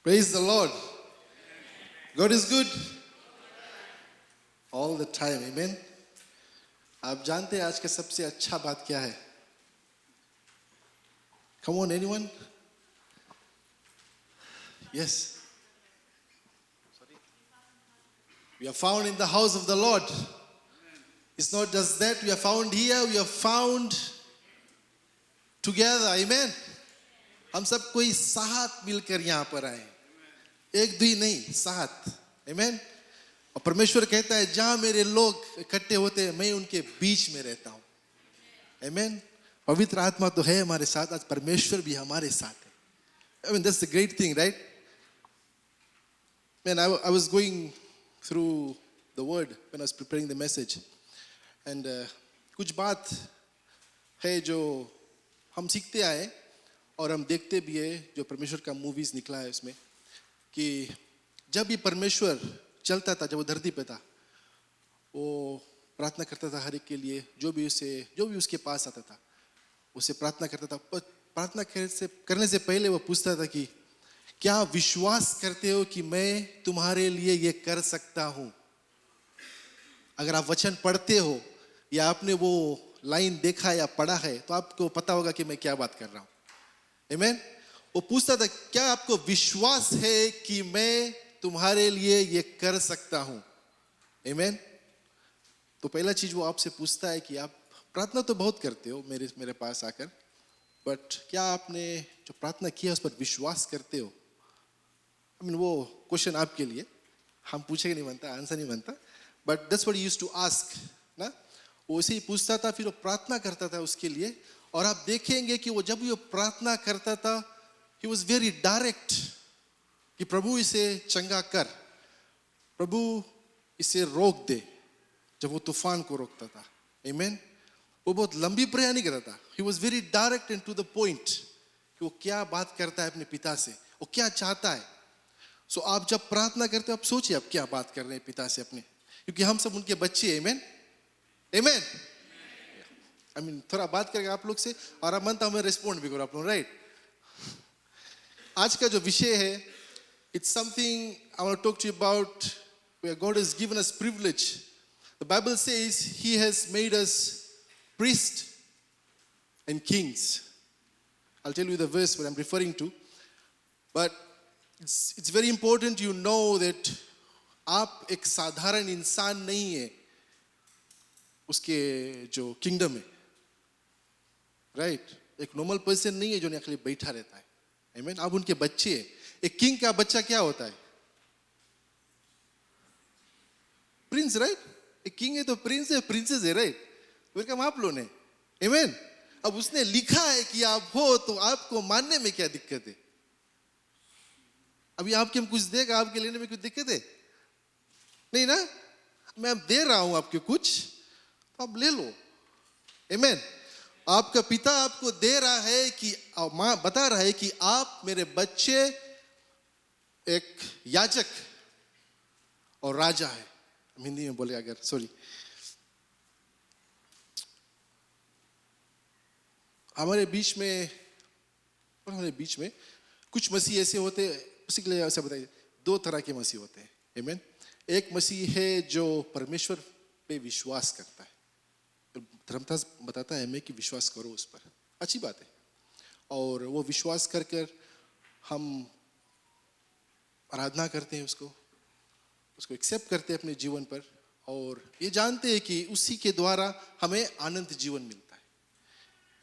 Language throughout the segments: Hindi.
Praise the Lord. God is good all the time. Amen. आप जानते हैं आज का सबसे अच्छा बात क्या है? Come on, anyone? Yes. We are found in the house of the Lord. It's not just that we are found here, we are found together. Amen. हम सब कोई साथ मिलकर यहाँ पर आए, एक दुई नहीं, साथ. Amen. और परमेश्वर कहता है जहां मेरे लोग इकट्ठे होते हैं मैं उनके बीच में रहता हूं. Amen. पवित्र आत्मा तो है हमारे साथ, आज परमेश्वर भी हमारे साथ है. I mean, that's the great thing, right? Man, I was going through the word when I was preparing the message, and कुछ बात है जो हम सीखते आए और हम देखते भी है, जो परमेश्वर का मूवीज निकला है उसमें, कि जब भी परमेश्वर चलता था, जब वो धरती पे था, वो प्रार्थना करता था हर एक के लिए, जो भी उसके पास आता था उसे प्रार्थना करता था. प्रार्थना करने से पहले वो पूछता था कि क्या विश्वास करते हो कि मैं तुम्हारे लिए ये कर सकता हूं? अगर आप वचन पढ़ते हो या आपने वो लाइन देखा या पढ़ा है तो आपको पता होगा कि मैं क्या बात कर रहा हूं. आमीन. वो पूछता था क्या आपको विश्वास है कि मैं तुम्हारे लिए ये कर सकता हूं? आमीन. तो पहला चीज वो आपसे पूछता है कि आप प्रार्थना तो बहुत करते हो मेरे पास आकर, बट क्या आपने जो प्रार्थना किया उस पर विश्वास करते हो? I mean, वो क्वेश्चन आपके लिए, हम पूछेंगे नहीं बनता, आंसर नहीं बनता, but that's what he used to ask ना. वो उसे ही पूछता था, फिर वो प्रार्थना करता था उसके लिए. और आप देखेंगे कि वो जब वो प्रार्थना करता था, ही वाज वेरी डायरेक्ट कि प्रभु इसे चंगा कर, प्रभु इसे रोक दे. जब वो तूफान को रोकता था, आमीन, वो बहुत लंबी प्रेयर नहीं करता था. He was very direct and to the point कि वो क्या बात करता है अपने पिता से, वो क्या चाहता है. सो आप जब प्रार्थना करते हो आप सोचिए आप क्या बात कर रहे हैं पिता से अपने, क्योंकि हम सब उनके बच्चे हैं. आमीन. आमीन. आई मीन थोड़ा बात करेंगे आप लोग से और आप मनता हमें रिस्पॉन्ड भी करो आप लोग, राइट. आज का जो विषय है, it's something I want to talk to you about where God has given us privilege. The Bible says he has made us priests and kings. I'll tell you the verse what I'm referring to, but it's very important you know that आप एक साधारण इंसान नहीं है उसके जो किंगडम है, राइट. एक नॉर्मल पर्सन नहीं है जो खाली बैठा रहता है. आमीन. आप उनके बच्चे हैं. एक किंग का बच्चा क्या होता है? Prince, right. एक किंग है तो प्रिंस है, प्रिंसेस है, राइट. वेलकम आप लोगों ने. आमीन. अब उसने लिखा है कि आप हो तो आपको मानने में क्या दिक्कत है? अभी आपके हम कुछ देगा, आपके लेने में कुछ दिक्कत है नहीं ना. मैं दे रहा हूं आपके कुछ तो आप ले लो. आमीन. आपका पिता आपको दे रहा है कि मां बता रहा है कि आप मेरे बच्चे एक याजक और राजा है. हिंदी में बोले अगर, सॉरी, हमारे बीच में कुछ मसीह ऐसे होते हैं, उसी के लिए ऐसा बताइए, दो तरह के मसीह होते हैं. आमीन. एक मसीह है जो परमेश्वर पे विश्वास करता है, धर्मशास्त्र बताता है हमें कि विश्वास करो उस पर, अच्छी बात है. और वो विश्वास कर हम आराधना करते हैं, उसको एक्सेप्ट करते हैं अपने जीवन पर, और ये जानते हैं कि उसी के द्वारा हमें आनंद जीवन मिलता है.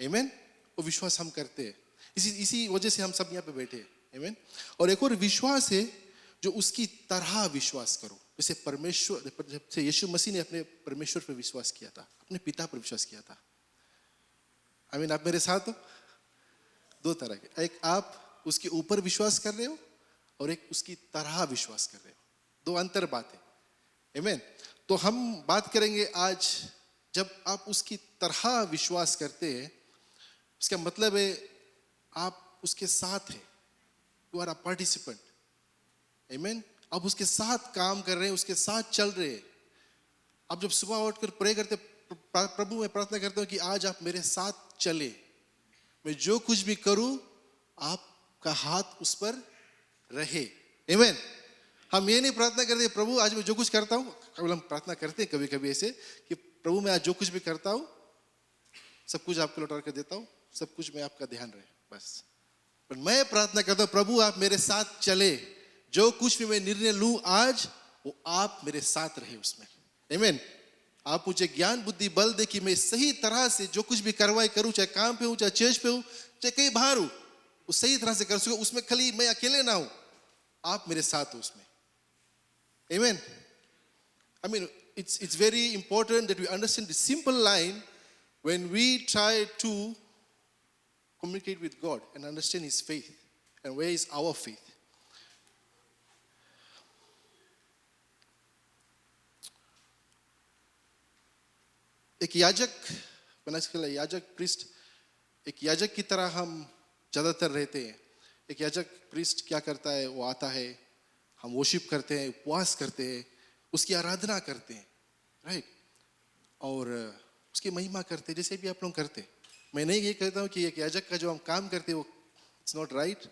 आमीन. वो विश्वास हम करते हैं, इसी वजह से हम सब यहाँ पे बैठे हैं. आमीन. और एक और विश्वास है जो उसकी तरह विश्वास करो, जैसे परमेश्वर, जैसे यीशु मसीह ने अपने परमेश्वर पर विश्वास किया था, अपने पिता पर विश्वास किया था. आमीन. आप मेरे साथ हो. दो तरह के, एक आप उसके ऊपर विश्वास कर रहे हो और एक उसकी तरह विश्वास कर रहे हो. दो अंतर बात है. आमीन. तो हम बात करेंगे आज, जब आप उसकी तरह विश्वास करते हैं, इसका मतलब है आप उसके साथ हैं, यू आर अ पार्टिसिपेंट. आमीन. आप उसके साथ काम कर रहे हैं, उसके साथ चल रहे हैं. आप जब सुबह उठकर प्रे करते, प्रभु मैं प्रार्थना करता हूं कि आज आप मेरे साथ चले, मैं जो कुछ भी करूं आपका हाथ उस पर रहे। आमीन। हम ये नहीं प्रार्थना करते प्रभु आज मैं जो कुछ करता हूँ, केवल हम प्रार्थना करते हैं कभी कभी ऐसे कि प्रभु मैं आज जो कुछ भी करता हूँ सब कुछ आपको लौटा कर देता हूँ, सब कुछ में आपका ध्यान रहे बस। पर मैं प्रार्थना करता हूँ प्रभु आप मेरे साथ चले, जो कुछ भी मैं निर्णय लूँ आज वो आप मेरे साथ रहे उसमें। आमीन। आप मुझे ज्ञान बुद्धि बल दे कि मैं सही तरह से जो कुछ भी कार्रवाई करूँ, चाहे काम पे हूँ, चाहे चर्च पे हूँ, चाहे कहीं बाहर हूँ, वो सही तरह से कर सकूँ, उसमें खाली मैं अकेले ना हूँ, आप मेरे साथ हो उसमें। Amen. I mean, it's very important that we understand the simple line when we try to communicate with God and understand His faith and where is our faith. एक याजक याजक प्रिस्ट, एक याजक की तरह हम ज़्यादातर रहते हैं। एक याजक प्रिस्ट क्या करता है, वो आता है, हम वर्शिप करते हैं, उपवास करते हैं, उसकी आराधना करते हैं, राइट, और उसकी महिमा करते हैं जैसे भी आप लोग करते हैं। मैं नहीं ये कहता हूँ कि एक याजक का जो हम काम करते हैं वो इट्स नॉट राइट,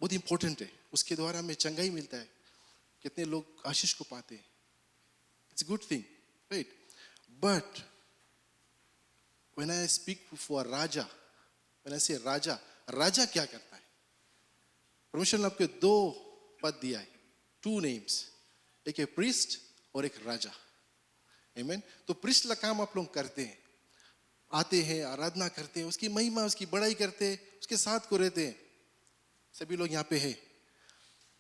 बहुत इंपॉर्टेंट है, उसके द्वारा हमें चंगाई मिलता है, कितने लोग आशीष को पाते हैं, it's good thing, right. But when I speak for Raja, when I say राजा, राजा क्या करता है? परमेश्वर ने आपको दो पद दिया है, टू नेम्स, एक है प्रिस्ट और एक राजा। आमीन। तो प्रिस्ट का काम आप लोग करते हैं, आते हैं, आराधना करते हैं, उसकी महिमा उसकी बड़ाई करते हैं, उसके साथ को रहते हैं, सभी लोग यहाँ पे हैं।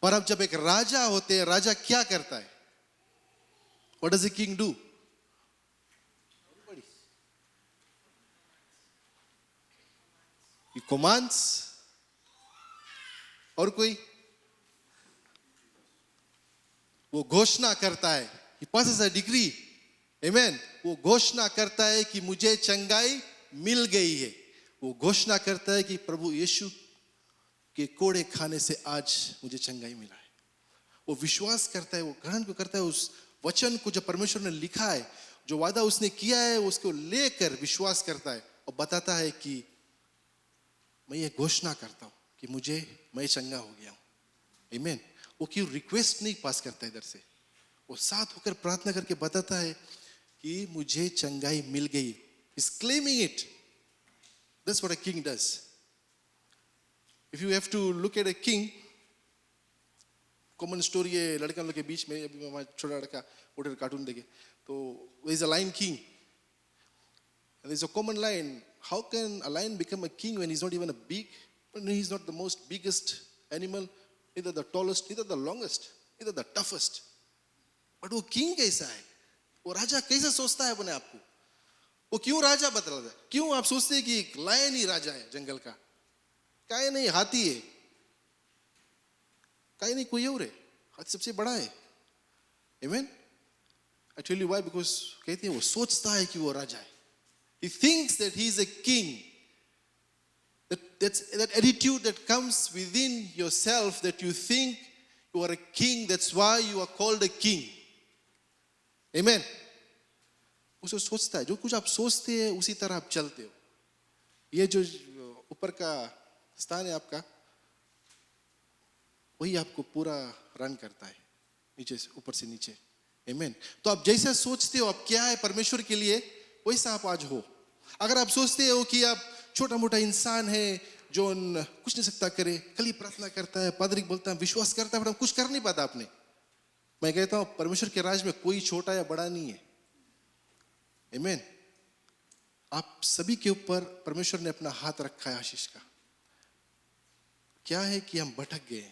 पर अब जब एक राजा होते हैं, राजा क्या करता है? What does a king do? He commands। और कोई? वो घोषणा करता है, he passes a decree, amen। वो घोषणा करता है कि मुझे चंगाई मिल गई है। वो घोषणा करता है कि प्रभु यीशु के कोड़े खाने से आज मुझे चंगाई मिला है। वो विश्वास करता है, वो ग्रहण करता है उस वचन को जो परमेश्वर ने लिखा है, जो वादा उसने किया है, उसको लेकर विश्वास करता है और बताता है कि मैं ये घोषणा करता हूँ कि मैं चंगा हो गया हूँ। आमीन। वो क्यों रिक्वेस्ट नहीं पास करता इधर से, वो साथ होकर प्रार्थना करके बताता है कि मुझे चंगाई मिल गई। He's claiming it. That's what a king does. If you have to look at a king, common story है लड़का लोग के बीच में, अभी हमारा छोटा लड़का उधर कार्टून देखे तो there is a lion king and there is a common line. How can a lion become a king when he's not even a big, he's not the most biggest animal, neither the tallest, neither the longest, neither the toughest, but वो king कैसा है, वो राजा कैसा सोचता है अपने आप को, वो क्यों राजा बदल रहा है? क्यों आप सोचते हैं कि लायन ही राजा है जंगल का? काहे नहीं हाथी है, काहे नहीं कोई और है, हाथी सबसे बड़ा है। Amen? I tell you why, because कहते हैं वो सोचता है कि वो राजा है। He thinks that he is a king. That attitude that comes within yourself, that you think you are a king, that's why you are called a king. Amen. उसे सोचता है, जो कुछ आप सोचते हैं उसी तरह आप चलते हो। ये जो ऊपर का स्थान है आपका, वही आपको पूरा रन करता है, नीचे से ऊपर से नीचे। Amen. तो आप जैसा सोचते हो आप क्या है परमेश्वर के लिए, वैसा आप आज हो। अगर आप सोचते हो कि आप छोटा मोटा इंसान है जो कुछ नहीं सकता करे, खाली प्रार्थना करता है, पादरी बोलता है, विश्वास करता है, पर कुछ कर नहीं पाता आपने, मैं कहता हूं परमेश्वर के राज में कोई छोटा या बड़ा नहीं है। आमीन। आप सभी के ऊपर परमेश्वर ने अपना हाथ रखा है आशीष का। क्या है कि हम भटक गए,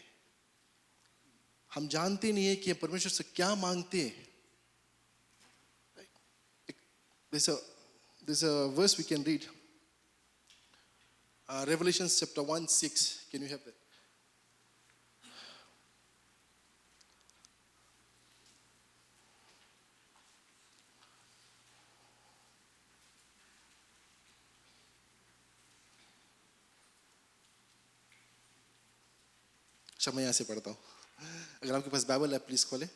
हम जानते नहीं है कि हम परमेश्वर से क्या मांगते हैं। There's a verse we can read. Revelation chapter 1:6. Can you have that? अच्छा मैं यहाँ से पढ़ता हूँ, अगर आपके पास बाइबल है प्लीज खोले।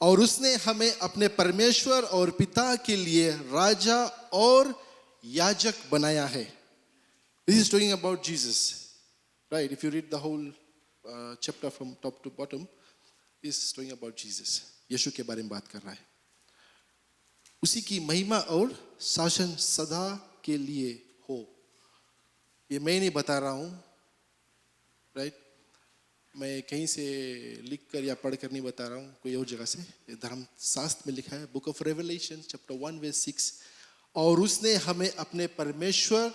और उसने हमें अपने परमेश्वर और पिता के लिए राजा और याजक बनाया है। This is talking about Jesus, right? If you read the whole chapter from top to bottom is talking about Jesus. यीशु के बारे में बात कर रहा है. उसी की महिमा और शासन सदा के लिए हो. ये मैं नहीं बता रहा हूँ, राइट? मैं कहीं से लिख कर या पढ़ कर नहीं बता रहा हूँ, कोई और जगह से. ये धर्मशास्त्र में लिखा है, book of Revelation chapter 1 verse 6. और उसने हमें अपने परमेश्वर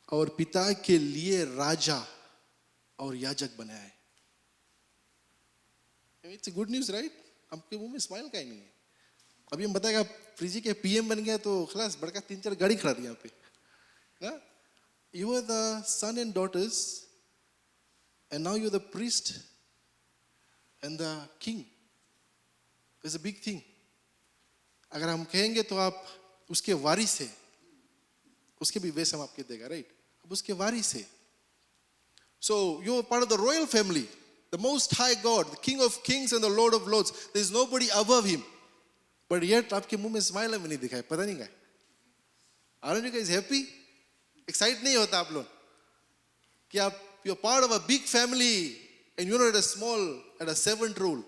और पिता के लिए राजा और याजक बनाया है. It's good news, right? आपके मुंह में स्माइल का ही नहीं है. अभी हम बताएगा फ्रीजी के पीएम बन गया तो खलास बड़का 3-4 गाड़ी खड़ा दी यहाँ पे ना. You are the son and daughters and now you are the priest and the king. It's a big thing. अगर हम कहेंगे तो आप उसके वारिस है, उसके भी वेश हम आपके देगा, राइट? अब उसके वारिस है. So you are part of the royal family, the most high God, the King of Kings and the Lord of Lords. There is nobody above him. But yet आपके मुंह में स्माइल हमें नहीं दिखाई, पता नहीं क्या. Aren't you guys happy? Excited नहीं होता आप लोग कि आप you're part of a big family and you're not at a small, at a servant role.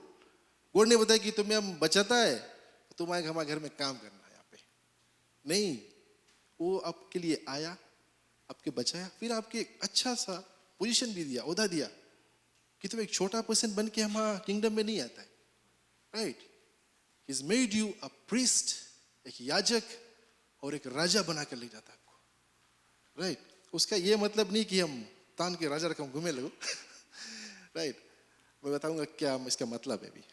God ने बताया कि तुम्हें हम बचाता है, तुम्हारे हमारे घर में काम करना है यहाँ पे. नहीं, वो आपके लिए आया, आपके बचाया, फिर आपके एक अच्छा सा पोजीशन भी दिया, ओहदा दिया कि तुम एक छोटा पर्सन बन के हमारा किंगडम में नहीं आता है, right? He is made you a priest, एक याजक और एक राजा बना कर ले जाता है आपको, राइट? उसका ये मतलब नहीं कि हम तान के राजा रकम घूमे लगो, राइट? मैं बताऊंगा क्या इसका मतलब है भी.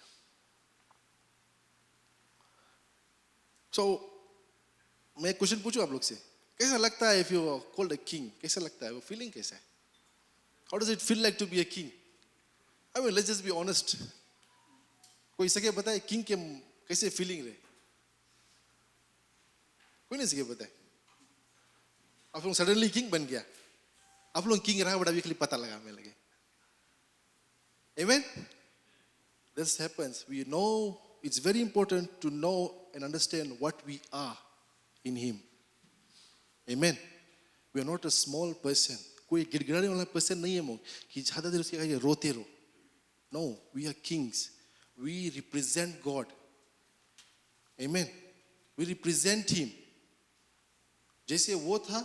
सो मैं क्वेश्चन पूछूं आप लोग से, कैसा लगता है if you are called a king? कैसा लगता है वो फीलिंग? कैसा है? How does it feel like to be a king? I mean, let's just be honest. कोई सके बताए किंग के कैसे फीलिंग रहे? कोई नहीं सके बताए. आप लोग सडनली किंग बन गया, आप लोग किंग रहा बड़ा वीकली पता लगा हमें लगे. Amen? This happens. We know it's very important to know and understand what we are in Him. Amen? We are not a small person. कोई गिड़गिड़ाने वाला पर्सन नहीं है हम कि ज्यादा देर उसके आगे रोते रहो. No, we are kings. We represent God. Amen. We represent Him. जैसे वो था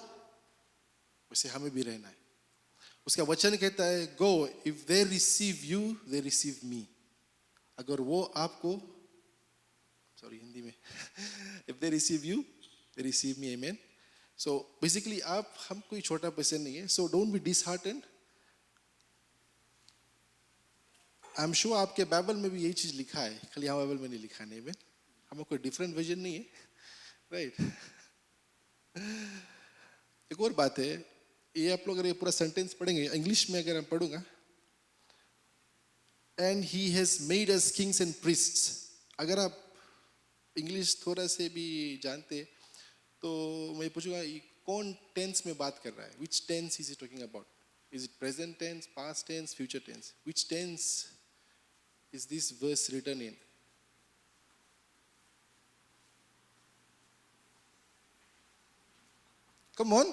वैसे हमें भी रहना है. उसका वचन कहता है, go, if they receive you, they receive me. अगर वो आपको, sorry हिंदी में, if they receive you, they receive me. Amen. So basically आप हम कोई छोटा पर्सन नहीं है. So don't be disheartened. I am sure आपके बाइबल में भी यही चीज लिखा है, खाली यहाँ बाइबल में नहीं लिखा नहीं. में हमें कोई डिफरेंट वर्जन नहीं है, राइट? एक और बात है, ये आप लोग अगर ये पूरा सेंटेंस पढ़ेंगे इंग्लिश में, अगर हम पढ़ूंगा, and he has made us Kings and priests. अगर आप इंग्लिश थोड़ा से भी जानते तो मैं पूछूंगा कौन टेंस में बात कर रहा है? Which tense is it talking about? Is it present tense, past tense, future tense? Which tense is this verse written in? Come on.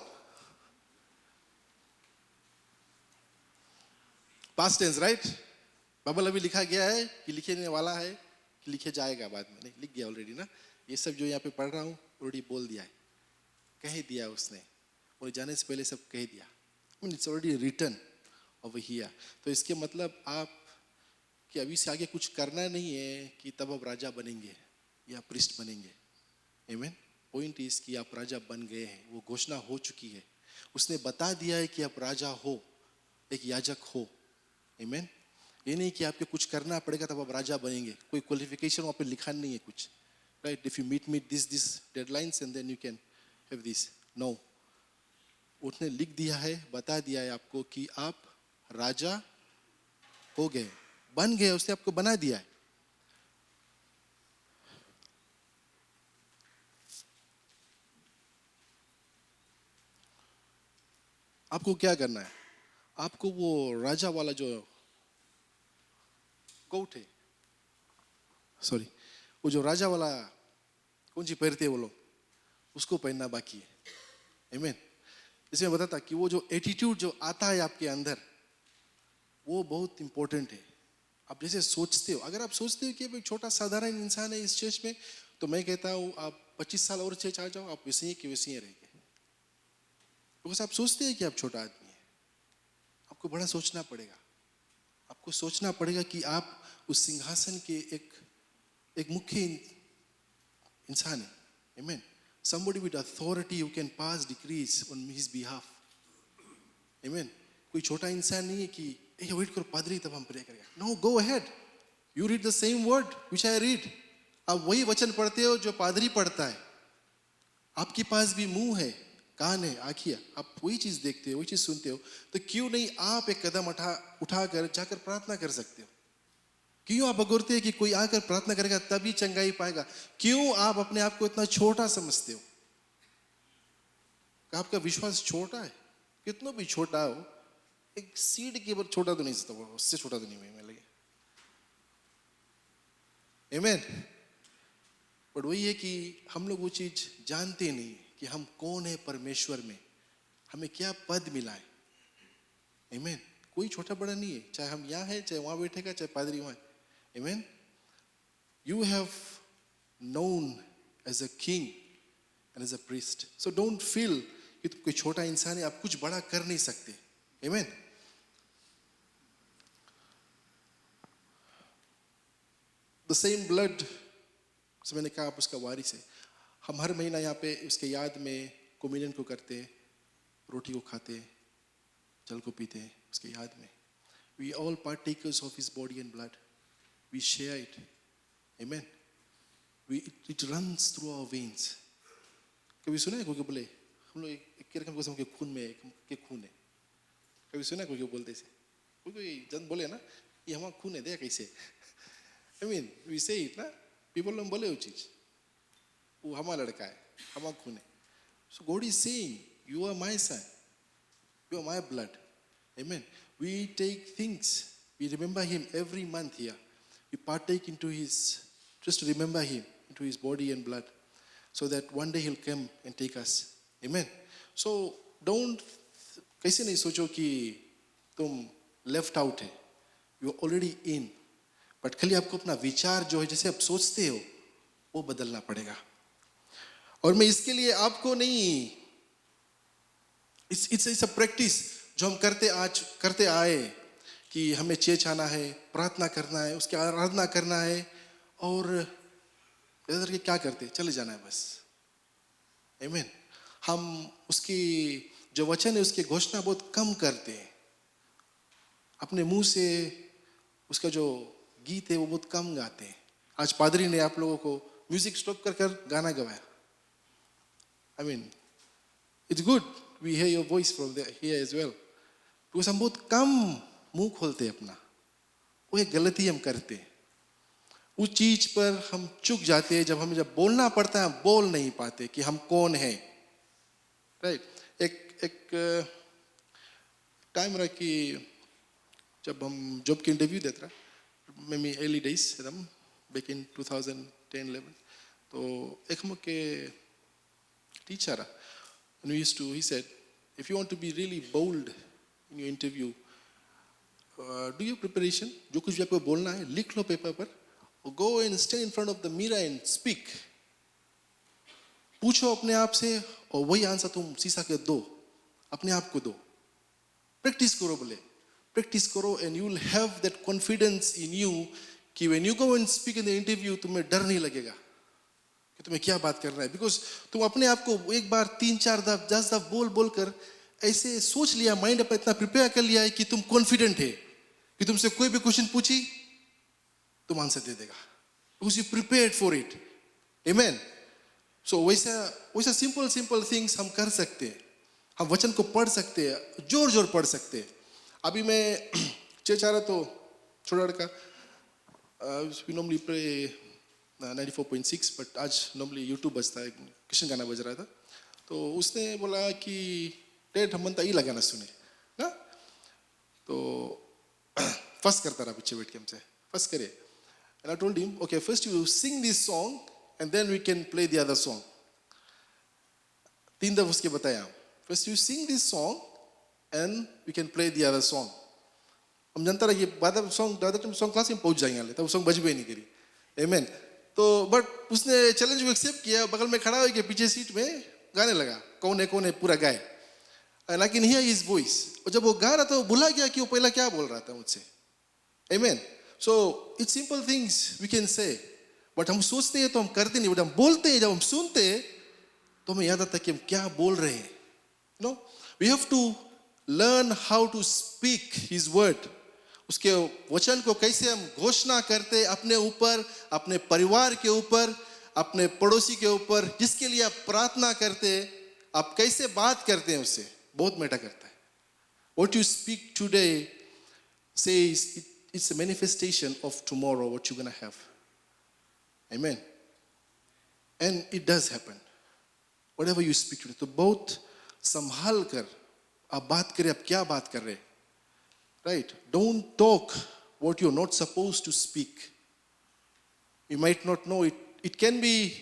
Past tense, right? Bible अभी लिखा गया है कि लिखने वाला है कि लिखे जाएगा बाद में? नहीं, लिख गया ऑलरेडी ना. ये सब जो यहाँ पे पढ़ रहा हूँ ऑलरेडी बोल दिया है, कह दिया उसने, और जाने से पहले सब कह दिया. I mean, it's already written over here. तो इसके मतलब आप कि अभी से आगे कुछ करना नहीं है कि तब आप राजा बनेंगे या प्रीस्ट बनेंगे. आमेन. पॉइंट इज कि आप राजा बन गए हैं, वो घोषणा हो चुकी है. उसने बता दिया है कि आप राजा हो, एक याजक हो. आमेन. ये नहीं कि आपको कुछ करना पड़ेगा तब आप राजा बनेंगे. कोई क्वालिफिकेशन वहाँ पे लिखा नहीं है कुछ, right? If you meet this deadlines and then you can have this. No, उसने लिख दिया है, बता दिया है आपको कि आप राजा हो गए, बन गए. उसने आपको बना दिया है. आपको क्या करना है? आपको वो राजा वाला जो कोट है, सॉरी, वो जो राजा वाला कौन सी पहनते हैं वो लोग, उसको पहनना बाकी है. आमीन. जैसे मैं बताता कि वो जो एटीट्यूड जो आता है आपके अंदर, वो बहुत इंपॉर्टेंट है। आप जैसे सोचते हो, अगर आप सोचते हो कि अब एक छोटा साधारण इंसान है इस चर्च में, तो मैं कहता हूँ आप 25 साल और चर्च आ जाओ, आप वैसे ही कि वैसे ही रहेंगे। बिकॉज आप सोचते हैं कि आप छोटा आदमी है। आपको बड़ा सोचना पड़ेगा। आपको सोचना पड़ेगा कि आप उस सिंहासन के एक मुख्य इंसान है। Amen. Somebody with authority who can pass decrees on his behalf. Amen. कोई छोटा इंसान नहीं है कि ए वेट करो पादरी तब हम प्रे करेंगे। No, go ahead, you read the same word which I read. आप वही वचन पढ़ते हो जो पादरी पढ़ता है। आपके पास भी मुंह है, कान है, आँखियाँ, आप वही चीज देखते हो, वही चीज सुनते हो, तो क्यों नहीं आप एक कदम उठाकर जाकर प्रार्थना कर सकते हो? क्यों आप अगोरते हैं कि कोई आकर प्रार्थना करेगा तभी चंगाई पाएगा? क्यों आप अपने आप को इतना छोटा समझते हो? आपका विश्वास छोटा है, कितना भी छोटा हो, एक सीड के ऊपर छोटा तो नहीं सकता, उससे छोटा तो नहीं मैं लगे। आमीन। पर वही है कि हम लोग वो चीज जानते नहीं कि हम कौन है परमेश्वर में, हमें क्या पद मिला है। आमीन। कोई छोटा बड़ा नहीं है, चाहे हम यहाँ है, चाहे वहां बैठेगा, चाहे पादरी वहां है। Amen. You have known as a king and as a priest. So don't feel कि तुम कोई छोटा इंसान है, आप कुछ बड़ा कर नहीं सकते। Amen. The same blood, जैसे मैंने कहा, आप उसका वारिस है। हम हर महीना यहाँ पे उसके याद में कम्युनियन को करते, रोटी को खाते, जल को पीते, उसके याद में। We all partakers of his body and blood. We share it. Amen. It runs through our veins. कभी सुना है कोई बोले हम लोग एक रकम को समझ के खून में के खून है? कभी सुना है कोई बोलते से? कोई जन बोले ना ये हमारा खून है, देख कैसे। I mean we say it ना, people लोग बोले वो चीज, वो हमारा लड़का है, हमारा खून है। So God is saying, you are my son, you are my blood. Amen. We take things, we remember him every month here. We partake into his, just to remember him, into his body and blood, so that one day he'll come and take us. Amen. So don't, कैसे नहीं सोचो कि तुम left out है, you are already in. But खाली आपको अपना विचार जो है, जैसे आप सोचते हो, वो बदलना पड़ेगा। और मैं इसके लिए आपको नहीं, it's a practice जो हम करते आए कि हमें चर्च आना है, प्रार्थना करना है, उसकी आराधना करना है, और इधर के क्या करते, चले जाना है बस। आमीन। हम उसकी जो वचन है उसकी घोषणा बहुत कम करते हैं, अपने मुंह से उसका जो गीत है वो बहुत कम गाते हैं। आज पादरी ने आप लोगों को म्यूजिक स्टॉप कर गाना गवाया। I mean, it's good we hear your voice from here as well. because हम बहुत कम मुंह खोलते हैं अपना, वो एक गलती हम करते हैं। उस चीज पर हम चूक जाते हैं, जब बोलना पड़ता है बोल नहीं पाते कि हम कौन हैं। राइट। एक टाइम रहा कि जब हम जॉब के इंटरव्यू देते रहा, मे बी अर्ली डेज एकदम बैक इन 2010-11, तो एक हम के teacher and he said, if you want to be really bold in your interview, do your preparation, जो कुछ भी आपको बोलना है लिख लो पेपर पर, और go and stand in front of the mirror and speak. पूछो अपने आप से और वही आंसर तुम सीसा के दो, अपने आप को दो। प्रैक्टिस करो, बोले प्रैक्टिस करो, and you will have that confidence in you कि when you go and speak in the interview तुम्हें डर नहीं लगेगा कि तुम्हें क्या बात करना है। बिकॉज तुम अपने आप को एक बार 3-4 दफा 10 दफा बोल कर ऐसे सोच लिया, माइंड पर इतना प्रिपेयर कर लिया है कि तुम कॉन्फिडेंट है कि तुमसे कोई भी क्वेश्चन पूछी तुम आंसर दे देगा, because you prepared for it. आमीन। सो वैसा सिंपल थिंग्स हम कर सकते हैं। हम वचन को पढ़ सकते हैं, जोर पढ़ सकते हैं। अभी मैं चर्च आ रहा तो छोटा लड़का we normally pray 94.6, बट आज नॉर्मली यूट्यूब बजता है, कृष्ण गाना बज रहा था, तो उसने बोला कि डेढ़ हम बनता ही लगाना सुने ना, तो फर्स्ट करता रहा पीछे बैठ के हमसे, फर्स्ट करे। And I told him, okay first you sing this song and then we can play the other song. 3 दफा उसके बताया, First you sing this song and we can play the other song. हम जानता रहे ये बाद सॉन्ग क्लास में पहुंच जाएंगे, तब सॉन्ग बजबे नहीं करी. Amen. तो बट उसने चैलेंज को एक्सेप्ट किया, बगल में खड़ा होकर पीछे सीट में गाने लगा, कौन है पूरा गाए. And I can hear his voice. और जब वो गा रहा था वो भुला गया कि वो पहला क्या बोल रहा था मुझसे. Amen. So it's simple things we can say. But हम सोचते हैं तो हम करते नहीं, बट हम बोलते हैं, जब हम सुनते हैं तो हमें याद आता है कि हम क्या बोल रहे हैं. No, we have to learn how to speak His word. उसके वचन को कैसे हम घोषणा करते अपने ऊपर, अपने परिवार के ऊपर, अपने पड़ोसी के ऊपर, जिसके लिए आप प्रार्थना करते, आप कैसे बात करते हैं, उससे बहुत मैटर करता है. What you speak today says it's a manifestation of tomorrow what you're gonna have. Amen. And it does happen. Whatever you speak today, तो बहुत संभाल कर आप बात करें, आप क्या बात कर रहे हैं. Right? Don't talk what you're not supposed to speak. You might not know it. It can be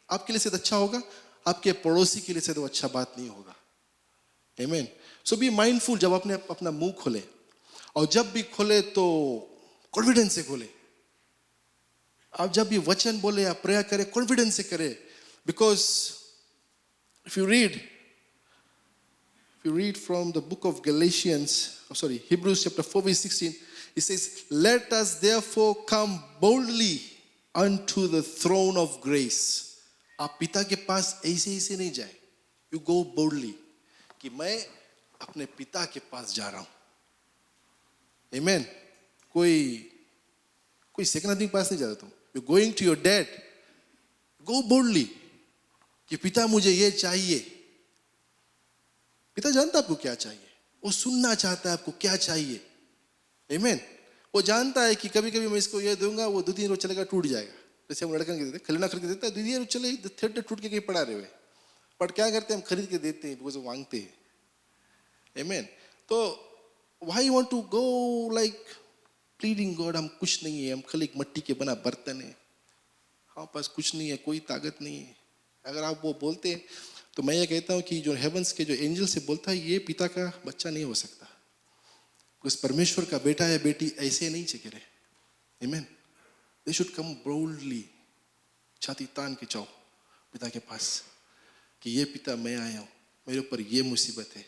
आपके लिए शायद अच्छा होगा, आपके पड़ोसी के लिए शायद वो अच्छा बात नहीं होगा. Amen. So be mindful जब आपने अपना मुंह खोले, और जब भी खोले तो कॉन्फिडेंस से खोले. आप जब भी वचन बोले, आप प्रेयर करें, कॉन्फिडेंस से करें. Because if you read from the book of Hebrews chapter 4 verse 16, it says, let us therefore come boldly unto the throne of grace. आप पिता के पास ऐसे नहीं जाए. You go boldly, कि मैं अपने पिता के पास जा रहा हूं. Amen. कोई सेकंड आदमी के पास नहीं जा रहा तुम. You're going to your dad. Go boldly, कि पिता मुझे ये चाहिए. पिता जानता है आपको क्या चाहिए, वो सुनना चाहता है आपको क्या चाहिए. Amen. वो जानता है कि कभी कभी मैं इसको ये दूंगा, वो 2-3 रोज चलेगा, टूट जाएगा. जैसे हम लड़का के देते, खिलौना खरीद के देता है, 2 रोज चले, थर्ड टूट के कहीं पड़ा रहे हुए. बट क्या करते हैं, हम खरीद के देते हैं, बिकॉज वो मांगते हैं. Amen. तो why you want to go like pleading God, हम कुछ नहीं है, हम खाली एक मिट्टी के बना बर्तन है, हमारे पास कुछ नहीं है, कोई ताकत नहीं है. अगर आप वो बोलते हैं तो मैं ये कहता हूँ कि जो हेवंस के जो एंजल से बोलता है, ये पिता का बच्चा नहीं हो सकता. उस परमेश्वर का बेटा या बेटी ऐसे नहीं चाहिए रहे. Amen. They should come boldly, छाती तान के जाओ पिता के पास, कि ये पिता मैं आया हूँ, मेरे ऊपर ये मुसीबत है,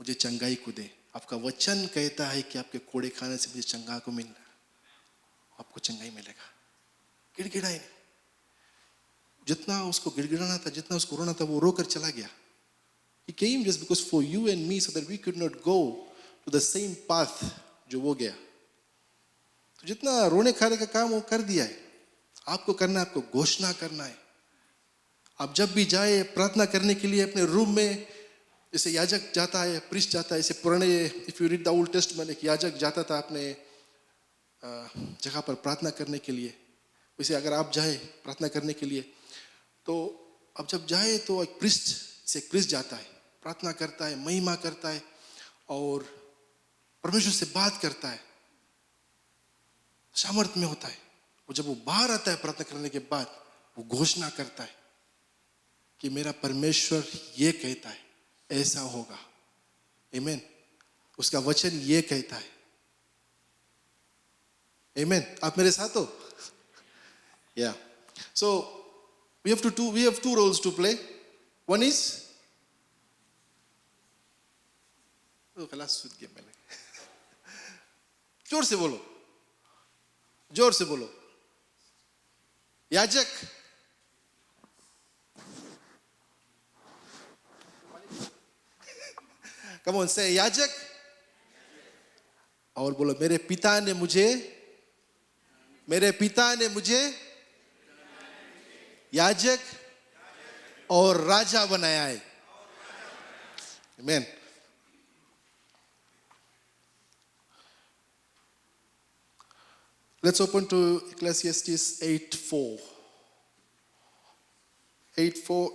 मुझे चंगाई को दे. आपका वचन कहता है कि आपके कोड़े खाने से मुझे चंगा को मिलना, आपको चंगाई मिलेगा. गिड़गिड़ाए नहीं. जितना उसको गिड़गिड़ाना था, जितना उसको रोना था, वो रोकर चला गया. He came just because for you and me, so that we could not go to the same path जो वो गया. तो जितना रोने खाने का काम वो कर दिया है. आपको करना है, आपको घोषणा करना है. आप जब भी जाए प्रार्थना करने के लिए अपने रूम में, जैसे याजक जाता है, प्रीस्ट जाता है, ऐसे पुराने, if you read the old testament, एक याजक जाता था अपने जगह पर प्रार्थना करने के लिए. वैसे अगर आप जाए प्रार्थना करने के लिए, तो अब जब जाए तो एक प्रीस्ट जाता है, प्रार्थना करता है, महिमा करता है, और परमेश्वर से बात करता है, सामर्थ्य में होता है. और जब वो बाहर आता है प्रार्थना करने के बाद, वो घोषणा करता है कि मेरा परमेश्वर ये कहता है, ऐसा होगा. Amen. उसका वचन ये कहता है. Amen. आप मेरे साथ हो? Yeah. So we have two roles to play. One is जोर से बोलो. याजक. Come on, say याजक. और बोलो, मेरे पिता ने मुझे याजक और राजा बनाया है. Amen. Let's open to Ecclesiastes 8:4. 8:4.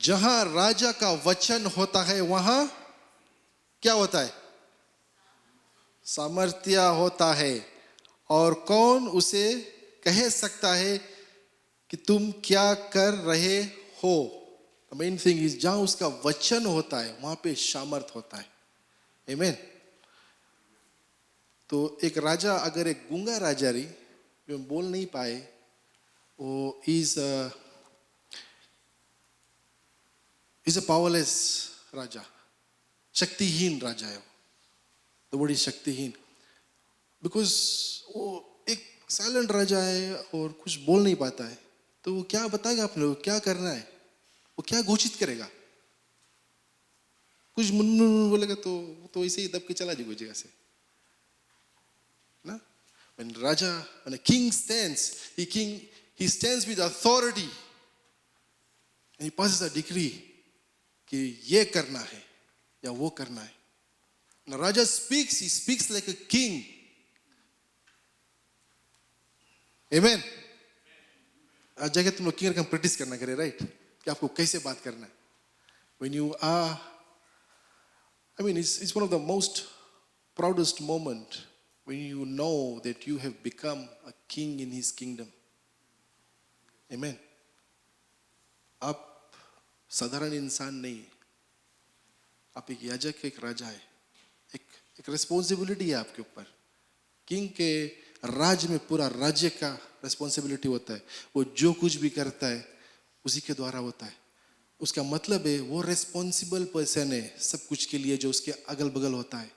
जहां राजा का वचन होता है वहां क्या होता है? सामर्थ्य होता है। और कौन उसे कह सकता है कि तुम क्या कर रहे हो? द मेन थिंग इज जहां उसका वचन होता है वहां पे सामर्थ होता है। आमीन। तो एक राजा, अगर एक गूंगा राजा रही जो बोल नहीं पाए, वो इज अ पावरलेस राजा, शक्तिहीन राजा है। तो बड़ी शक्तिहीन, बिकॉज वो एक साइलेंट राजा है और कुछ बोल नहीं पाता है। तो वो क्या बताएगा अपने लोग क्या करना है? वो क्या घोषित करेगा? कुछ मुन बोलेगा तो ऐसे ही दब के चला जाएगा जगह से ना। When Raja, when a king stands, he stands with authority and he passes a decree कि ये करना है या वो करना है। When Raja speaks, he speaks like a king. Amen. आज जाके तुम लोग किंग का प्रैक्टिस करना करे, राइट? कि आपको कैसे बात करना है। When you are, I mean, it's one of the most proudest moment when you know that you have become a king in his kingdom. Amen. आप साधारण इंसान नहीं, आप एक याजक, एक राजा है। एक रिस्पॉन्सिबिलिटी है आपके ऊपर। किंग के राज में पूरा राज्य का रिस्पॉन्सिबिलिटी होता है। वो जो कुछ भी करता है उसी के द्वारा होता है। उसका मतलब है वो रिस्पॉन्सिबल पर्सन है सब कुछ के लिए जो उसके अगल बगल होता है।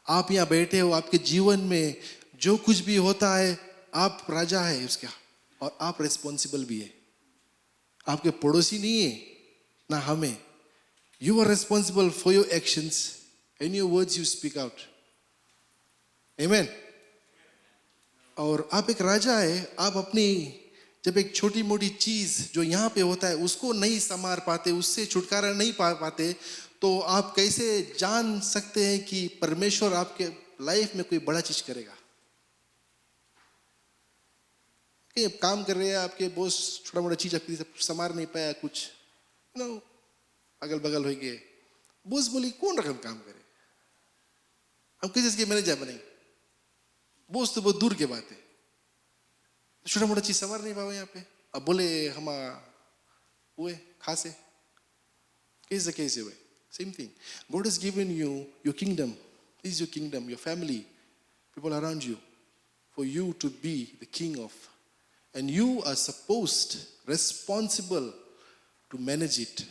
आप यहाँ बैठे हो, आपके जीवन में जो कुछ भी होता है आप राजा है उसका, और आप रिस्पॉन्सिबल भी है। आपके पड़ोसी नहीं है ना हमें। You are responsible for your actions and your words you speak out. आमीन। और आप एक राजा है। आप अपनी जब एक छोटी मोटी चीज जो यहाँ पे होता है उसको नहीं संभाल पाते, उससे छुटकारा नहीं पा पाते, तो आप कैसे जान सकते हैं कि परमेश्वर आपके लाइफ में कोई बड़ा चीज करेगा? कि आप काम कर रहे हैं, आपके बॉस छोटा मोटा चीज आपकी संभाल नहीं पाया, कुछ अगल बगल हो गए, बॉस बोली कौन रकम काम करे, हम किस के मैनेजर बनेंगे? बॉस तो बहुत दूर की बात है, छोटा मोटा चीज संभाल नहीं पाओ यहाँ पे। अब बोले हम हुए खासे, कैसे हुए? Same thing. God has given you your kingdom. This is your kingdom, your family, people around you, for you to be the king of. And you are responsible to manage it.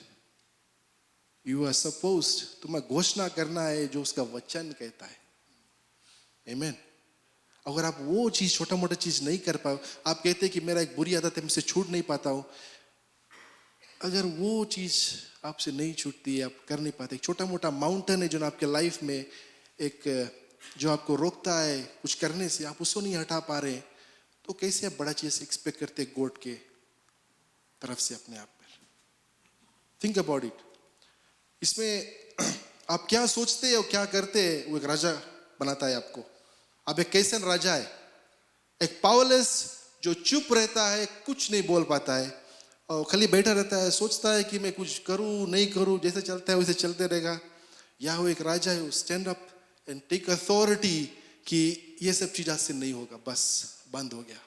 You are supposed, तुम्हें घोषणा करना है जो उसका वचन कहता है। Amen. अगर आप वो चीज, छोटा मोटा चीज नहीं कर पाओ, आप कहते हैं कि मेरा एक बुरी आदत है, मुझसे छूट नहीं पाता हूं, अगर वो चीज आपसे नहीं छूटती है, आप कर नहीं पाते, छोटा मोटा माउंटेन है जो आपके लाइफ में एक जो आपको रोकता है कुछ करने से, आप उसको नहीं हटा पा रहे, तो कैसे आप बड़ा चीज एक्सपेक्ट करते गॉड के तरफ से अपने आप पर? Think about it. इसमें आप क्या सोचते हैं और क्या करते हैं वो एक राजा बनाता है आपको। आप एक कैसन राजा है? एक पावरलेस जो चुप रहता है, कुछ नहीं बोल पाता है और खाली बैठा रहता है, सोचता है कि मैं कुछ करूं नहीं करूं, जैसे चलता है वैसे चलते रहेगा। या वो एक राजा है, stand up and take authority कि ये सब चीज आज से नहीं होगा, बस बंद हो गया।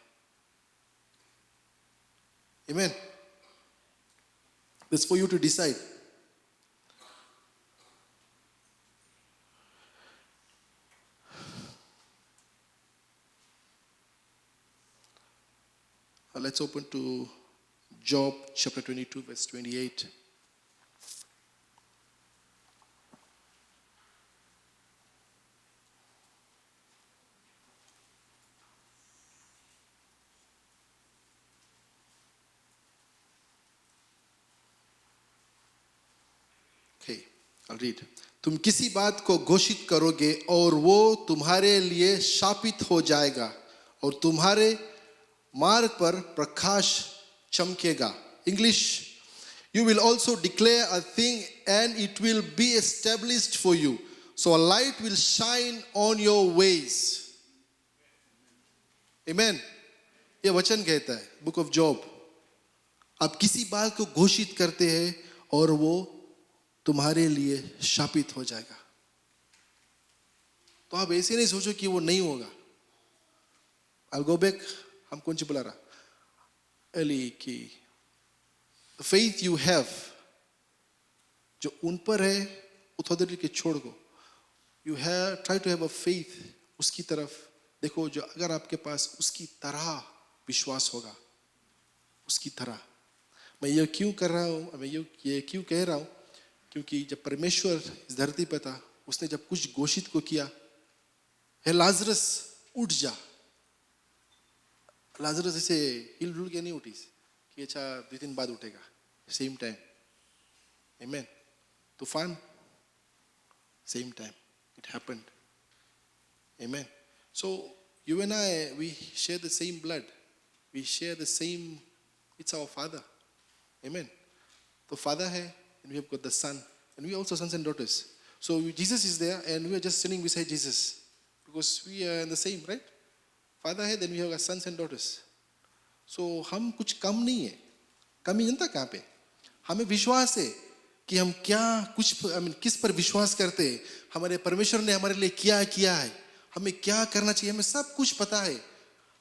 आमीन। That's for you to decide. Let's open to Job chapter 22 verse 28. Okay, I'll read. तुम किसी बात को घोषित करोगे और वो तुम्हारे लिए शापित हो जाएगा और तुम्हारे मार्ग पर प्रकाश चमकेगा। English, you will also declare a thing and it will be established for you. So a light will shine on your ways. Amen. ये वचन कहता है बुक ऑफ जॉब। आप किसी बात को घोषित करते हैं और वो तुम्हारे लिए शापित हो जाएगा। तो आप ऐसे नहीं सोचो कि वो नहीं होगा। I'll go back, हम कौन सी बुला रहा एली की the faith you have, जो उन पर है अथॉरिटी के छोड़ को, you have try to have a faith उसकी तरफ देखो, जो अगर आपके पास उसकी तरह विश्वास होगा, उसकी तरह। मैं ये क्यों कर रहा हूँ, मैं ये क्यों कह रहा हूँ, क्योंकि जब परमेश्वर इस धरती पर था, उसने जब कुछ घोषित को किया, हे लाजरस उठ जा, लाजरस ऐसे हिल डुल के नहीं उठी कि अच्छा 2 दिन बाद उठेगा, सेम टाइम, आमेन। तूफान, same time it happened, amen. So you and I, we share the same blood, we share the same, it's our father, amen. So father hai, and we have got the son, and we also sons and daughters. So Jesus is there, and we are just sitting beside Jesus because we are in the same, right? Father hai, then we have our sons and daughters. So हम कुछ कम नहीं है, कमी जनता कहाँ पे, हमें विश्वास है कि हम क्या कुछ किस पर विश्वास करते हैं, हमारे परमेश्वर ने हमारे लिए क्या किया है, हमें क्या करना चाहिए, हमें सब कुछ पता है।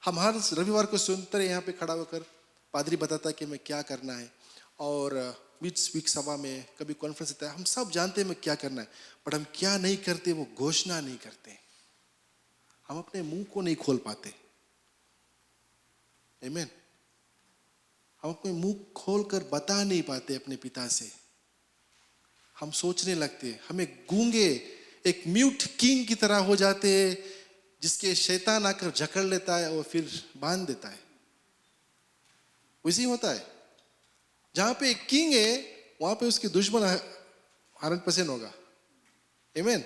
हम हर रविवार को सुनते हैं यहाँ पे खड़ा होकर पादरी बताता है कि हमें क्या करना है, और मिड वीक सभा में कभी कॉन्फ्रेंस होता है, हम सब जानते हैं हमें क्या करना है, बट हम क्या नहीं करते, वो घोषणा नहीं करते, हम अपने मुंह को नहीं खोल पाते, आमीन। हम अपने मुंह खोल कर बता नहीं पाते अपने पिता से, हम सोचने लगते, हमें गूंगे एक म्यूट किंग की तरह हो जाते हैं, जिसके शैतान आकर जकड़ लेता है और फिर बांध देता है। वैसे ही होता है, जहां पे एक किंग है वहां पे उसके दुश्मन 100% होगा, आमीन।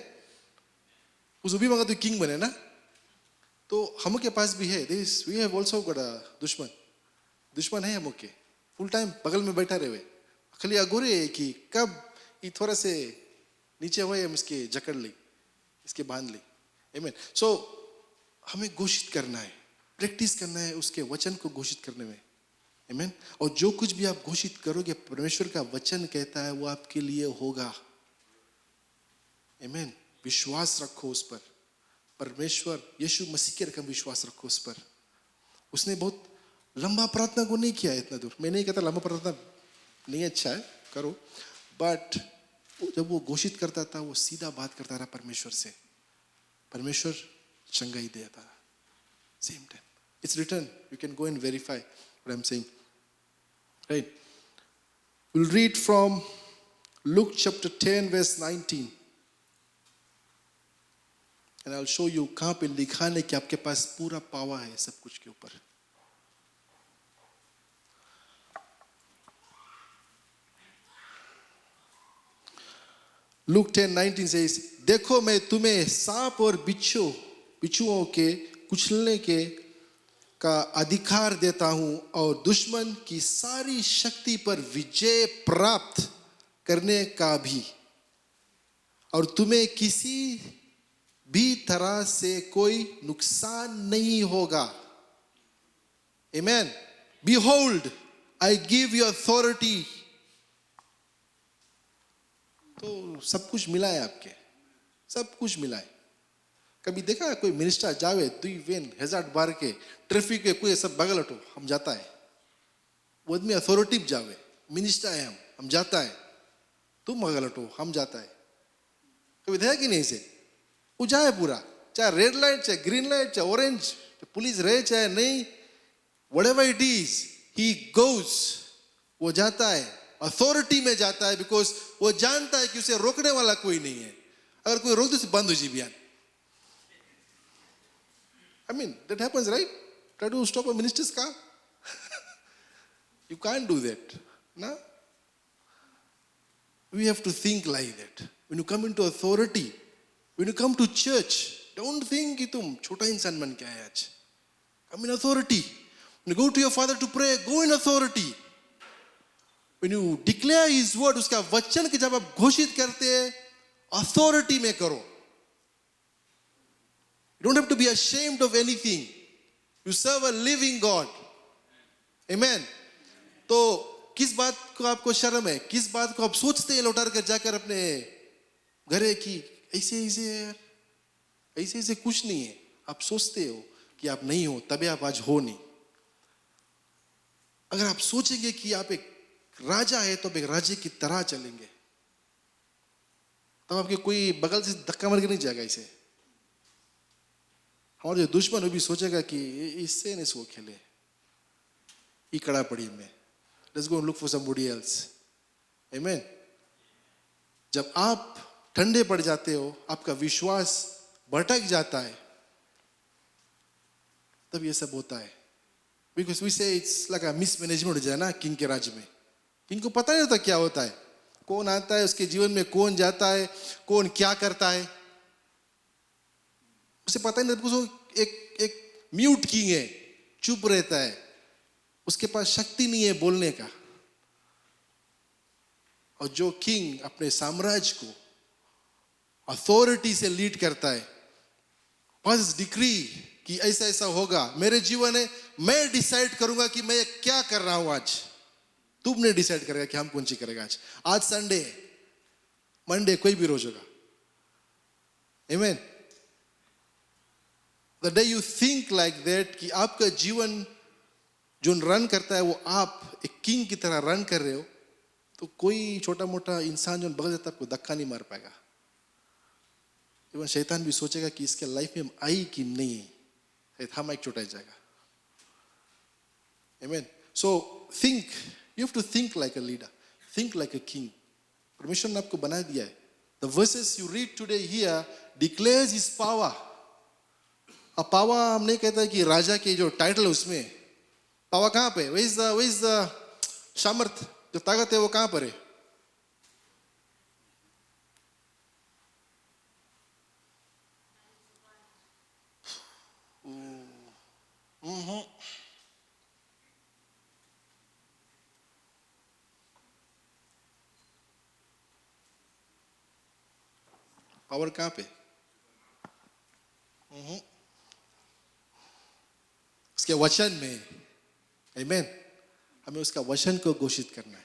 उस भी मगर तो किंग बने ना, तो हम के पास भी है, this we have also got a दुश्मन है हम के, फुल टाइम बगल में बैठा रहे, खाली अगोरे है कि कब ये थोड़ा से नीचे हुए हम इसके जकड़ ली, इसके बांध ली, आमीन। सो हमें घोषित करना है, प्रैक्टिस करना है उसके वचन को घोषित करने में, आमीन। और जो कुछ भी आप घोषित करोगे, परमेश्वर का वचन कहता है वो आपके लिए होगा, आमीन। विश्वास रखो उस पर, परमेश्वर यीशु मसीह के रकम विश्वास रखो उस पर। उसने बहुत लंबा प्रार्थना को नहीं किया इतना दूर, मैं नहीं कहता लंबा प्रार्थना नहीं अच्छा है, करो, बट जब वो घोषित करता था वो सीधा बात करता रहा परमेश्वर से, परमेश्वर चंगाई देता था, same time. It's written, you can go and verify what I am saying, right. Will read from Luke chapter 10 verse 19 and I will show you कहां पे लिखा है कि आपके पास पूरा पावर है सब कुछ के ऊपर। Luke 10:19 says, देखो मैं तुम्हें सांप और बिच्छुओं के कुचलने के का अधिकार देता हूं और दुश्मन की सारी शक्ति पर विजय प्राप्त करने का भी, और तुम्हें किसी भी तरह से कोई नुकसान नहीं होगा, आमेन। Behold, I give you authority। तो सब कुछ मिला है आपके, सब कुछ मिला है। कभी देखा है कोई मिनिस्टर जावे 2 वेन हेजार्ड बार के ट्रैफिक के कोई सब बगल हटो हम जाता है, वो आदमी अथॉरिटी जावे, मिनिस्टर है हम जाता है, तुम बगल हटो हम जाता है। कभी देखा कि नहीं से वो जाए पूरा, चाहे रेड लाइट चाहे ग्रीन लाइट चाहे ऑरेंज, पुलिस रहे चाहे नहीं, whatever it is he goes, वो जाता है, अथॉरिटी में जाता है, बिकॉज वो जानता है कि उसे रोकने वाला कोई नहीं है, अगर कोई रोक दे तो बंद हो जी बयान। I mean that happens, right? Try to stop a minister's car you can't do that, no? We have to think like that. When you come into authority, when you come to church, don't think कि तुम छोटा इंसान बन के आए आज, come in authority. When you go to your father to pray, go in authority. When you declare his word, उसका वचन के जब आप घोषित करते हैं, authority में करो। You don't have to be ashamed of anything. You serve a living God, amen. तो किस बात को आपको शर्म है, किस बात को आप सोचते हैं लौटा कर जाकर अपने घरे की ऐसे ऐसे है यार, ऐसे ऐसे कुछ नहीं है। आप सोचते हो कि आप नहीं हो, तभी आप आज हो नहीं। अगर आप सोचेंगे कि आप एक राजा है तो आप एक राजे की तरह चलेंगे, तब आपके कोई बगल से धक्का मार के नहीं जाएगा। इसे हमारे जो दुश्मन वो भी सोचेगा कि इससे नहीं सो खेले, ये कड़ा पड़ी में, let's go look for somebody else. आमीन। जब आप ठंडे पड़ जाते हो, आपका विश्वास भटक जाता है, तब ये सब होता है। बिकॉज वी से इट्स लाइक अ मिसमैनेजमेंट हो जाए ना किंग के राज्य में। किंग को पता नहीं होता क्या होता है, कौन आता है उसके जीवन में, कौन जाता है, कौन क्या करता है, उसे पता ही नहीं। एक म्यूट किंग है, चुप रहता है, उसके पास शक्ति नहीं है बोलने का। और जो किंग अपने साम्राज्य को अथॉरिटी से लीड करता है, बस डिक्री कि ऐसा ऐसा होगा, मेरे जीवन है, मैं डिसाइड करूंगा कि मैं क्या कर रहा हूं आज। तुम नहीं डिसाइड करेगा कि हम कौन सी करेगा। आज संडे है, मंडे कोई भी रोज होगा। आमीन। The day you think like that कि आपका जीवन जो रन करता है वो आप एक किंग की तरह रन कर रहे हो, तो कोई छोटा मोटा इंसान जो बगल जाता है आपको धक्का नहीं मार पाएगा। इवन शैतान भी सोचेगा कि इसके लाइफ में आई कि नहीं, हम एक छोटा जाएगा। Amen. So think, you have to think like a leader, think like a king. परमेश्वर ने आपको बना दिया है। The verses you read today here declares his power. अब पावर हम नहीं कहता है कि राजा के जो टाइटल है उसमें पावर कहाँ पे, where is the सामर्थ, जो ताकत है वो कहाँ पर है। पावर कहाँ पे, उसके वचन में। आमीन। हमें उसका वचन को घोषित करना है।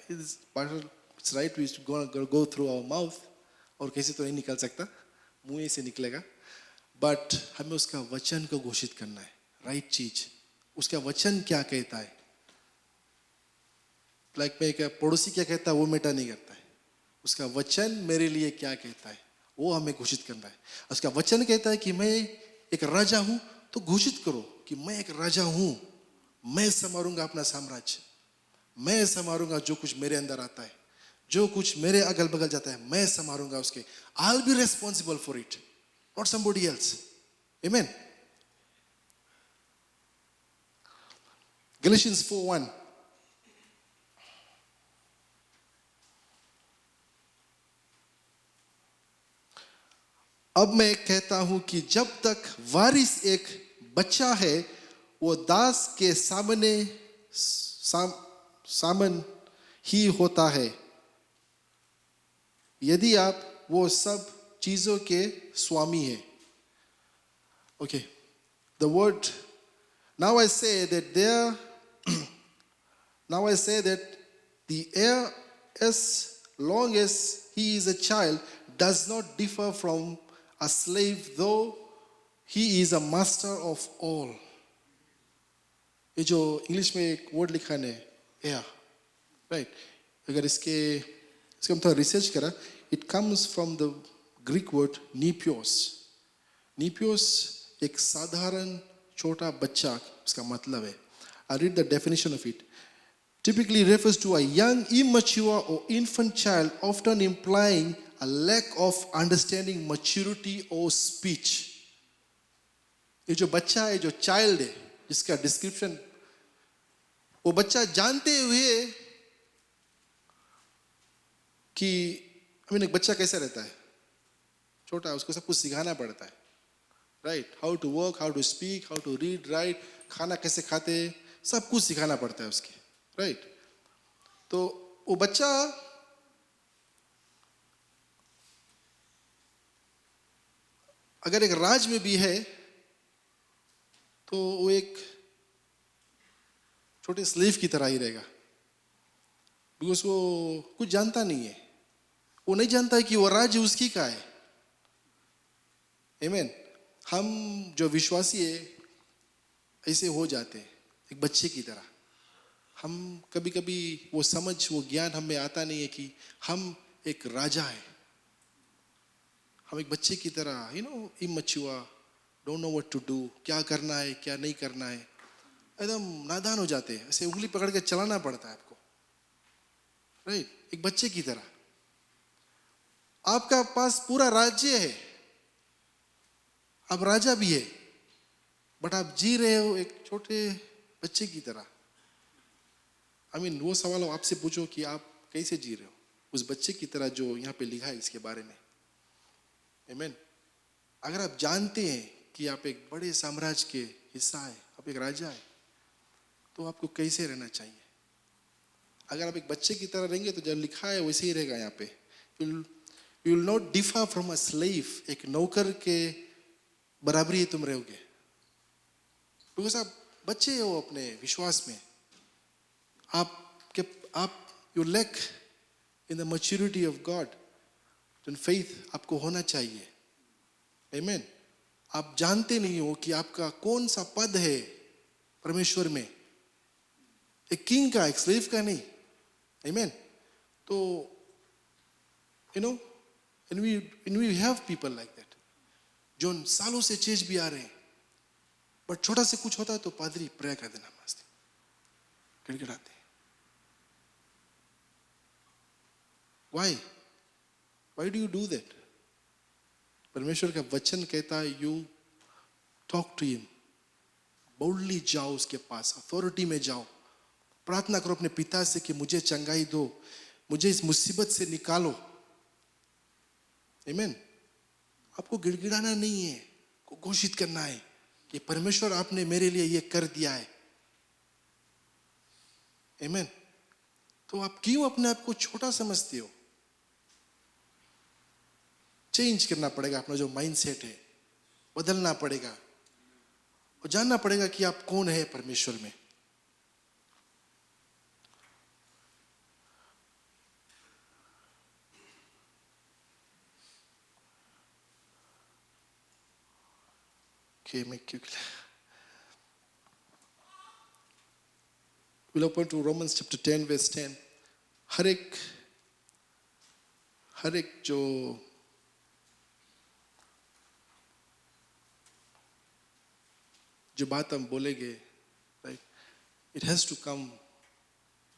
It's right, we should go through our mouth, और कैसे तो नहीं निकल सकता, मुंह से निकलेगा, बट हमें उसका वचन को घोषित करना है। राइट चीज, उसका वचन क्या कहता है। लाइक मैं क्या पड़ोसी क्या कहता है वो मेटा नहीं करता है, उसका वचन मेरे लिए क्या कहता है वो हमें घोषित करना है। उसका वचन कहता है कि मैं एक राजा हूं, तो घोषित करो कि मैं एक राजा हूं, मैं संभालूंगा अपना साम्राज्य, मैं संभालूंगा जो कुछ मेरे अंदर आता है, जो कुछ मेरे अगल बगल जाता है, मैं संभालूंगा उसके। I'll be responsible for it, not somebody else. Amen. Galatians 4:1. अब मैं कहता हूं कि जब तक वारिस एक बच्चा है, वो दास के सामन ही होता है, यदि आप वो सब चीजों के स्वामी हैं। Okay, the word, now I say that the heir, as long as he is a child, does not differ from a slave, though he is a master of all. ये जो इंग्लिश में एक वर्ड लिखा है हेयर, राइट, अगर इसके हम थोड़ा रिसर्च करा, it comes from the Greek word नीपियोस। नीपियोस एक साधारण छोटा बच्चा उसका मतलब है। I read the definition of it. Typically refers to a young, immature or infant child, often implying a lack of understanding, maturity or speech. ये जो बच्चा है, जो चाइल्ड है, जिसका डिस्क्रिप्शन, वो बच्चा जानते हुए कि एक बच्चा कैसा रहता है, छोटा, उसको सब कुछ सिखाना पड़ता है, right, how to work, how to speak, how to read, right, खाना कैसे खाते, सब कुछ सिखाना पड़ता है उसके, राइट। तो वो बच्चा अगर एक राज में भी है, तो वो एक छोटे स्लेव की तरह ही रहेगा, बिकॉज वो कुछ जानता नहीं है, वो नहीं जानता है कि वो राज्य उसकी का है। आमीन। हम जो विश्वासी है ऐसे हो जाते हैं एक बच्चे की तरह। हम कभी कभी वो समझ, वो ज्ञान हमें आता नहीं है कि हम एक राजा है। हम एक बच्चे की तरह immature, don't know what to do, क्या करना है क्या नहीं करना है, एकदम नादान हो जाते हैं। ऐसे उंगली पकड़ के चलाना पड़ता है आपको, राइट, एक बच्चे की तरह। आपका पास पूरा राज्य है, आप राजा भी है, बट आप जी रहे हो एक छोटे बच्चे की तरह। वो सवाल आपसे पूछो कि आप कैसे जी रहे हो उस बच्चे की तरह जो यहाँ पे लिखा है इसके बारे में। आमीन। अगर आप जानते हैं कि आप एक बड़े साम्राज्य के हिस्सा है, आप एक राजा है, तो आपको कैसे रहना चाहिए? अगर आप एक बच्चे की तरह रहेंगे तो जब लिखा है वैसे ही रहेगा यहाँ पे। You will not differ from a slave, एक नौकर के बराबरी ही तुम रहोगे, बिकॉज आप बच्चे हो अपने विश्वास में। आप you lack in the maturity of God, in faith आपको होना चाहिए। आमीन। आप जानते नहीं हो कि आपका कौन सा पद है परमेश्वर में, एक किंग का, एक स्लेव का नहीं। आमीन। तो and we have people like that जो सालों से चेंज भी आ रहे हैं, बट छोटा से कुछ होता है तो पादरी प्रेयर कर देना, मस्त गिड़गिड़ाते हैं। why do you do that? परमेश्वर का वचन कहता है you talk to him, boldly जाओ उसके पास, अथॉरिटी में जाओ, प्रार्थना करो अपने पिता से कि मुझे चंगाई दो, मुझे इस मुसीबत से निकालो। आमीन। आपको गिड़गिड़ाना नहीं है, को घोषित करना है कि परमेश्वर आपने मेरे लिए ये कर दिया है। आमीन। तो आप क्यों अपने आप को छोटा समझते हो? चेंज करना पड़ेगा, अपना जो माइंडसेट है बदलना पड़ेगा और जानना पड़ेगा कि आप कौन है परमेश्वर में। We'll open to Romans chapter 10 verse 10. हर एक जो बात हम बोलेंगे, right, it has to come,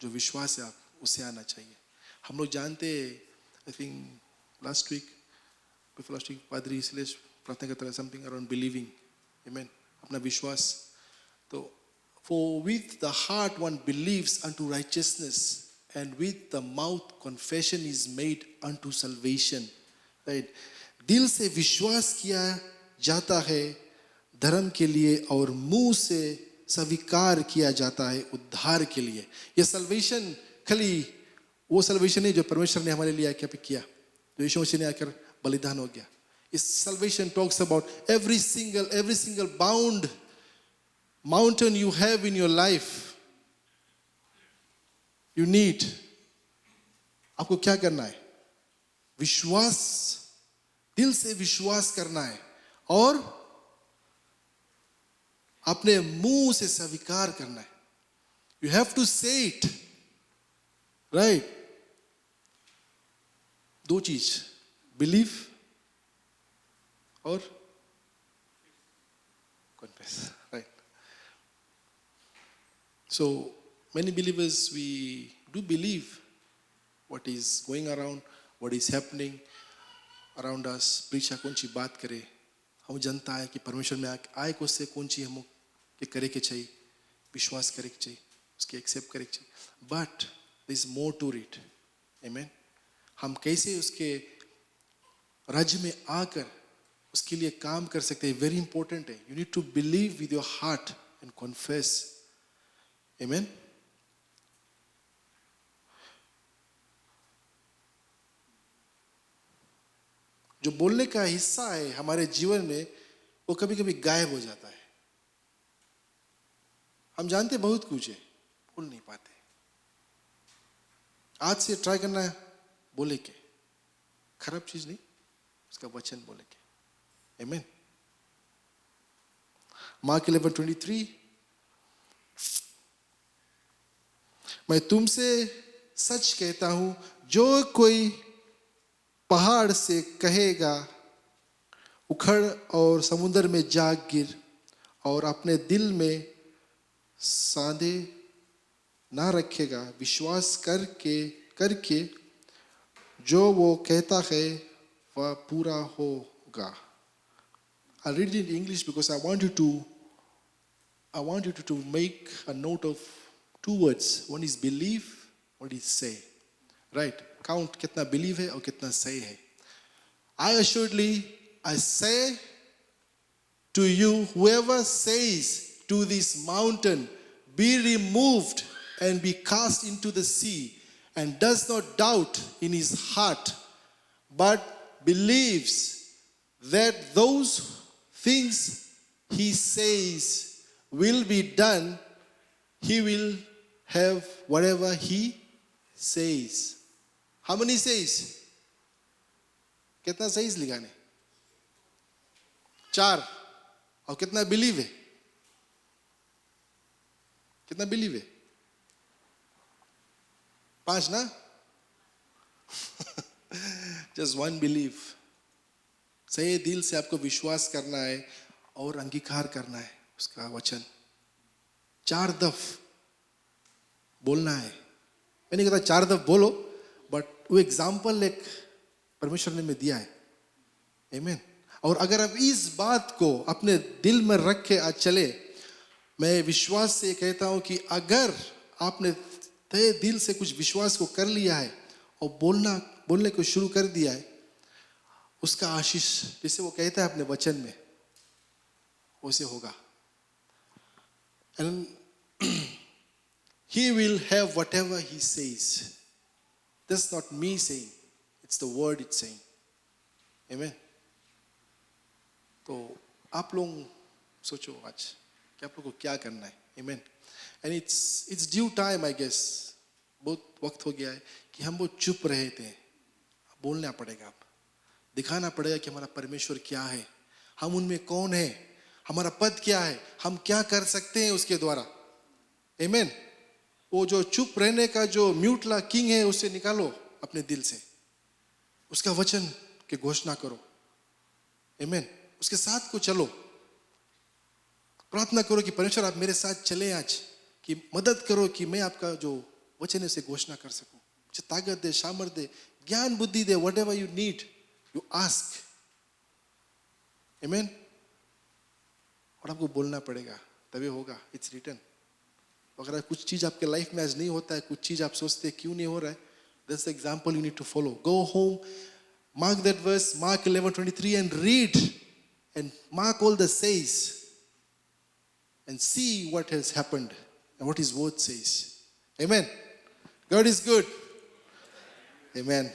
जो विश्वास है आप उससे आना चाहिए। हम लोग जानते हैं, आई थिंक लास्ट वीक पादरी इसलिए प्रार्थना करता है समथिंग अराउंड बिलीविंग। आमीन। अपना विश्वास। तो for with the heart one believes unto righteousness, and with the mouth confession is made unto salvation. Right? दिल से विश्वास किया जाता है धर्म के लिए और मुंह से स्वीकार किया जाता है उद्धार के लिए। ये सल्वेशन खाली वो सल्वेशन है जो परमेश्वर ने हमारे लिए क्या किया, जो यीशु मसीह ने आकर बलिदान हो गया। इस salvation talks about every single bound mountain you have in your life, you need, आपको क्या करना है? विश्वास, दिल से विश्वास करना है और अपने मुंह से स्वीकार करना है। You have to say it, right? दो चीज, believe और confess, right? So many believers, we do believe what is going around, what is happening around us. प्रीक्षा कौन सी बात करे, हम जनता है कि परमेश्वर में आए को से कौन सी हम के करे के चाहिए, विश्वास करे के चाहिए, उसके एक्सेप्ट करे के चाहिए। But there is more to it. आमीन। हम कैसे उसके राज्य में आकर उसके लिए काम कर सकते हैं, वेरी इंपॉर्टेंट है। You need to believe with your heart and confess. आमीन। जो बोलने का हिस्सा है हमारे जीवन में वो कभी कभी गायब हो जाता है। हम जानते बहुत कुछ है, बोल नहीं पाते। आज से ट्राई करना है बोले के, खराब चीज नहीं, उसका वचन बोले के। आमीन। मार्क 11:23, मैं तुमसे सच कहता हूं, जो कोई पहाड़ से कहेगा उखड़ और समुद्र में जा गिर, और अपने दिल में साधे ना रखेगा, विश्वास करके जो वो कहता है वह पूरा होगा। I'll read it in English because I want you to make a note of two words. One is believe, one is say. Right? Count कितना believe है और कितना say है. I say to you, whoever says to this mountain, be removed and be cast into the sea, and does not doubt in his heart, but believes that those things he says will be done, he will have whatever he says. How many says? कितना says लिखा ने? 4. और कितना believe है? कितना believe है? 5 ना? Just one believe. सही दिल से आपको विश्वास करना है और अंगीकार करना है उसका वचन। 4 दफ बोलना है। मैंने कहा 4 दफ बोलो, बट वो एग्जाम्पल एक परमेश्वर ने में दिया है। आमीन। और अगर आप इस बात को अपने दिल में रख के आज चले, मैं विश्वास से कहता हूं कि अगर आपने तय दिल से कुछ विश्वास को कर लिया है और बोलने को शुरू कर दिया है, उसका आशीष जैसे वो कहता है अपने वचन में वैसे होगा। And he will have whatever he says. That's not me saying, it's the word it's saying. Amen. तो आप लोग सोचो आज कि आप लोग को क्या करना है। Amen. And it's due time, I guess. बहुत वक्त हो गया है कि हम बहुत चुप रहे थे। बोलना पड़ेगा, आप दिखाना पड़ेगा कि हमारा परमेश्वर क्या है, हम उनमें कौन है, हमारा पद क्या है, हम क्या कर सकते हैं उसके द्वारा। आमीन। वो जो चुप रहने का जो म्यूटला किंग है उसे निकालो अपने दिल से, उसका वचन की घोषणा करो। आमीन। उसके साथ को चलो, प्रार्थना करो कि परमेश्वर आप मेरे साथ चले आज, कि मदद करो कि मैं आपका जो वचन है उसे घोषणा कर सकूं। मुझे ताकत दे, सामर्थ दे, ज्ञान बुद्धि दे, whatever you need, you ask. Amen. और आपको बोलना पड़ेगा तभी होगा। It's written. अगर कुछ चीज आपके लाइफ में आज नहीं होता है, कुछ चीज आप सोचते हैं क्यों नहीं हो रहा है, that's the example you need to follow. Go home, mark that verse, Mark 11:23, and read and mark all the says and see what has happened and what his word says. Amen. God is good. Amen.